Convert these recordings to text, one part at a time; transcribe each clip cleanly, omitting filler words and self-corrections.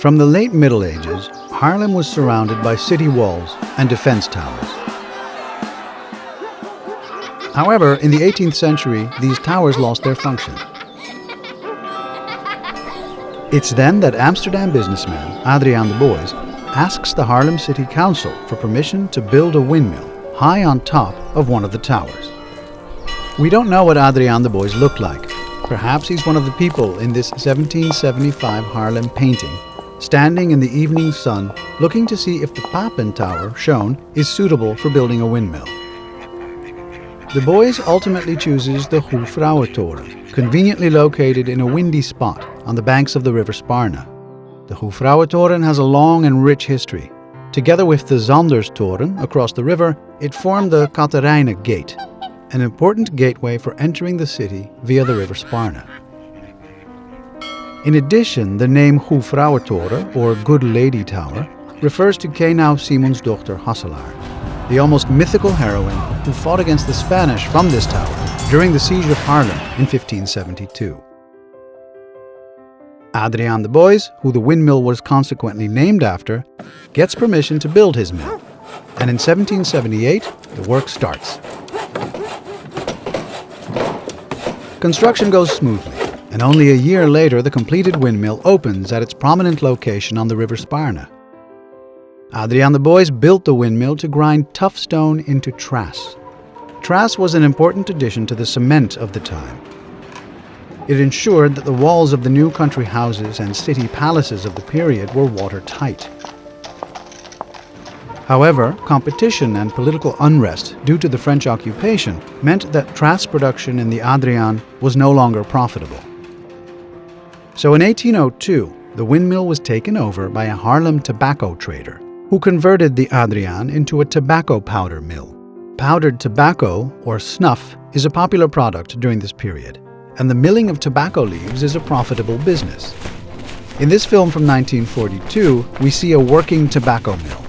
From the late Middle Ages, Haarlem was surrounded by city walls and defense towers. However, in the 18th century, these towers lost their function. It's then that Amsterdam businessman Adriaan de Boois asks the Haarlem City Council for permission to build a windmill high on top of one of the towers. We don't know what Adriaan de Boois looked like. Perhaps he's one of the people in this 1775 Haarlem painting, standing in the evening sun, looking to see if the Papen Tower shown is suitable for building a windmill. De Boois ultimately chooses the Goê Vrouwtoren, conveniently located in a windy spot on the banks of the river Spaarne. The Goê Vrouwtoren has a long and rich history. Together with the Zanderstoren across the river, it formed the Catharijne Gate, an important gateway for entering the city via the river Spaarne. In addition, the name Goê Vrouwtoren, or Good Lady Tower, refers to Kenau Simonsdochter Hasselaar, the almost mythical heroine who fought against the Spanish from this tower during the siege of Haarlem in 1572. Adriaan de Boois, who the windmill was consequently named after, gets permission to build his mill, and in 1778 the work starts. Construction goes smoothly, and only a year later the completed windmill opens at its prominent location on the river Spaarne. Adriaan de Boois built the windmill to grind tough stone into trass. Trass was an important addition to the cement of the time. It ensured that the walls of the new country houses and city palaces of the period were watertight. However, competition and political unrest due to the French occupation meant that trass production in the Adriaan was no longer profitable. So in 1802, the windmill was taken over by a Haarlem tobacco trader, who converted the Adriaan into a tobacco powder mill. Powdered tobacco, or snuff, is a popular product during this period, and the milling of tobacco leaves is a profitable business. In this film from 1942, we see a working tobacco mill.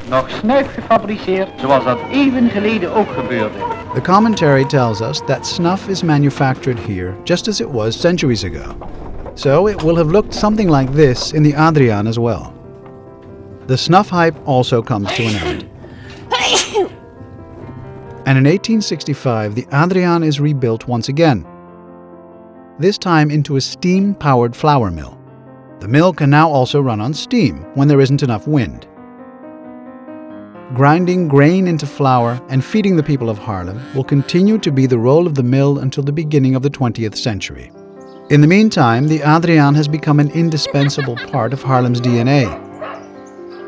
Nog snuif gefabriceerd, zoals dat even geleden ook gebeurde. The commentary tells us that snuff is manufactured here just as it was centuries ago. So it will have looked something like this in the Adriaan as well. The snuff hype also comes to an end. And in 1865, the Adriaan is rebuilt once again, this time into a steam-powered flour mill. The mill can now also run on steam when there isn't enough wind. Grinding grain into flour and feeding the people of Haarlem will continue to be the role of the mill until the beginning of the 20th century. In the meantime, the Adriaan has become an indispensable part of Haarlem's DNA.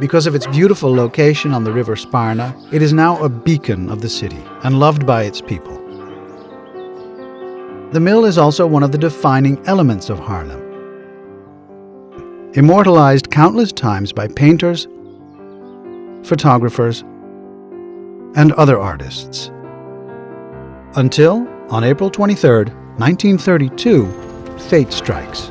Because of its beautiful location on the river Spaarne, it is now a beacon of the city and loved by its people. The mill is also one of the defining elements of Haarlem. Immortalized countless times by painters, photographers, and other artists. Until, on April 23, 1932, fate strikes.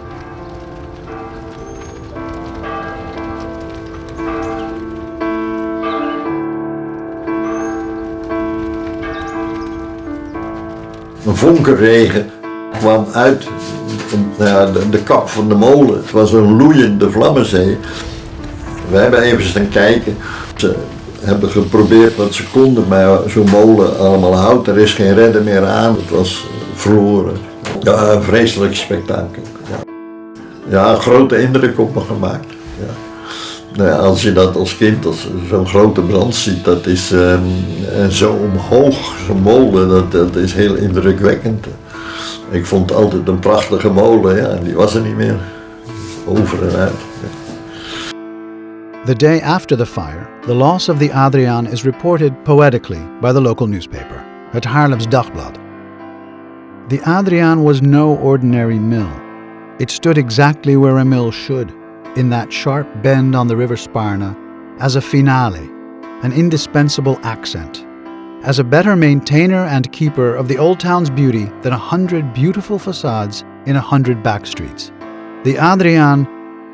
Een vonkenregen kwam uit de kap van de molen. Het was een loeiende vlammenzee. We hebben even staan kijken. Ze hebben geprobeerd wat ze konden bij zo'n molen allemaal hout. Er is geen redder meer aan. Het was verloren. Ja, een vreselijk spektakel. Ja, een grote indruk op me gemaakt. Ja. Nou ja, als je dat als kind, als zo'n grote brand ziet, dat is zo omhoog, zo'n molen, dat is heel indrukwekkend. Ik vond het altijd een prachtige molen, ja, die was er niet meer. Over en uit. Ja. The day after the fire, the loss of the Adriaan is reported poetically by the local newspaper. het Haarlems Dagblad. The Adriaan was no ordinary mill. It stood exactly where a mill should, in that sharp bend on the river Spaarne, as a finale, an indispensable accent, as a better maintainer and keeper of the old town's beauty than 100 beautiful facades in 100 back streets. The Adriaan,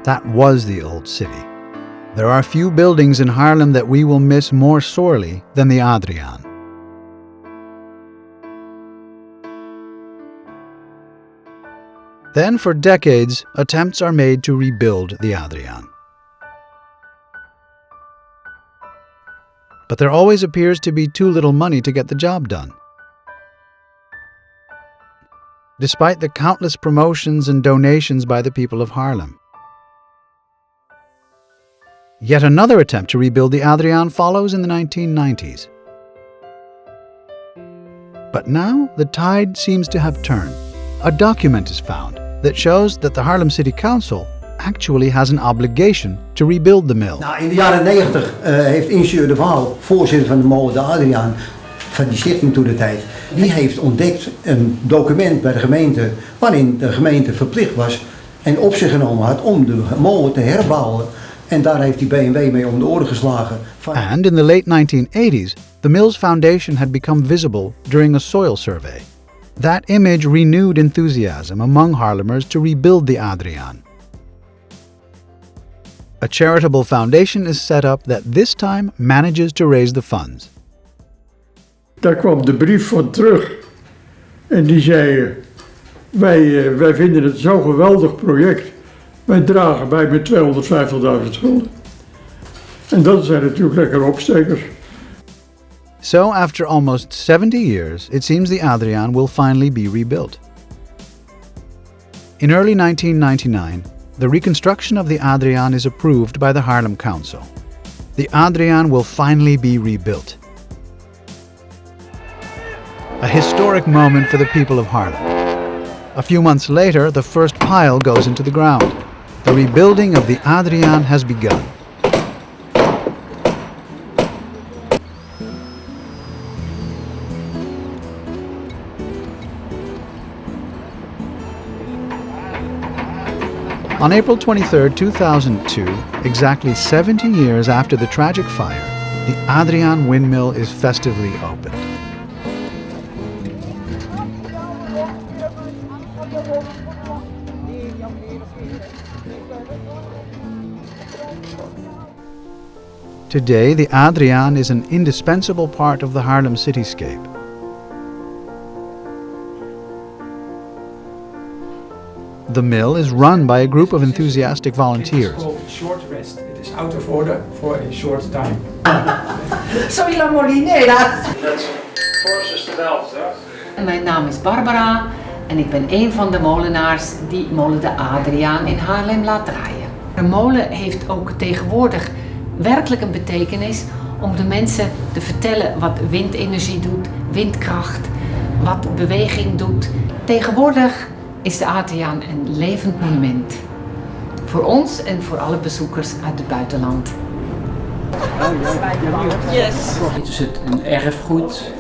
that was the old city. There are few buildings in Haarlem that we will miss more sorely than the Adriaan. Then, for decades, attempts are made to rebuild the Adriaan. But there always appears to be too little money to get the job done. Despite the countless promotions and donations by the people of Haarlem. Yet another attempt to rebuild the Adriaan follows in the 1990s. But now the tide seems to have turned. A document is found that shows that the Haarlem City Council actually has an obligation to rebuild the mill. Nou, in de jaren 90 heeft ingenieur De Waal, voorzitter van de molen de Adriaan, van die stichting toen de tijd, die heeft ontdekt een document bij de gemeente waarin de gemeente verplicht was en op zich genomen had om de molen te herbouwen. En daar heeft die BMW mee om de oren geslagen. And in the late 1980s, the mill's foundation had become visible during a soil survey. That image renewed enthusiasm among Haarlemers to rebuild the Adriaan. A charitable foundation is set up that this time manages to raise the funds. Daar kwam de brief van terug en die zei, wij vinden het zo'n geweldig project. Wij dragen bij met 250.000 gulden. En dat zijn natuurlijk lekker opstekers. So after almost 70 years, it seems the Adriaan will finally be rebuilt. In early 1999, the reconstruction of the Adriaan is approved by the Haarlem Council. The Adriaan will finally be rebuilt. A historic moment for the people of Haarlem. A few months later, the first pile goes into the ground. The rebuilding of the Adriaan has begun. On April 23, 2002, exactly 70 years after the tragic fire, the Adriaan windmill is festively opened. Today, the Adriaan is an indispensable part of the Haarlem cityscape. The mill is run by a group of enthusiastic volunteers. It is called short rest. It is out of order for a short time. Soy la molinera. Let's forces the belt, Mijn naam is Barbara en ik ben een van de molenaars die molen de Adriaan in Haarlem laat draaien. De molen heeft ook tegenwoordig werkelijk een betekenis om de mensen te vertellen wat windenergie doet, windkracht, wat beweging doet. Tegenwoordig is de Adriaan een levend monument. Voor ons en voor alle bezoekers uit het buitenland. Yes. Het is een erfgoed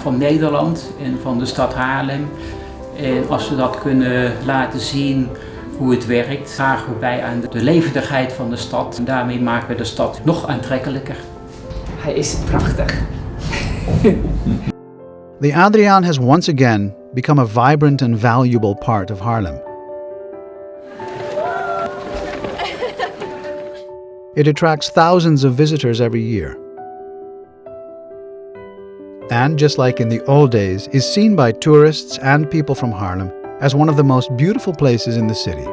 van Nederland en van de stad Haarlem. En als we dat kunnen laten zien hoe het werkt, dragen we bij aan de levendigheid van de stad. En daarmee maken we de stad nog aantrekkelijker. Hij is prachtig. The Adriaan has once again become a vibrant and valuable part of Haarlem. It attracts thousands of visitors every year. And just like in the old days, is seen by tourists and people from Haarlem as one of the most beautiful places in the city.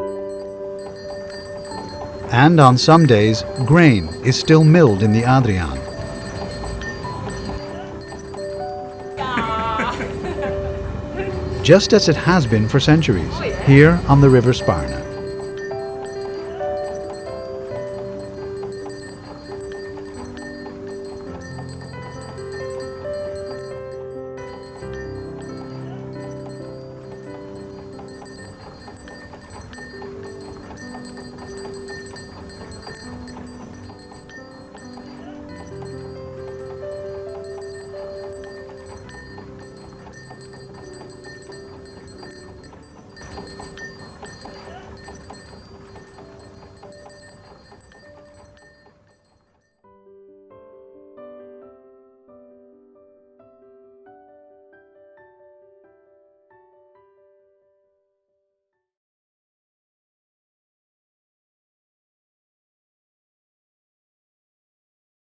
And on some days, grain is still milled in the Adriaan. Just as it has been for centuries, here on the river Spaarne.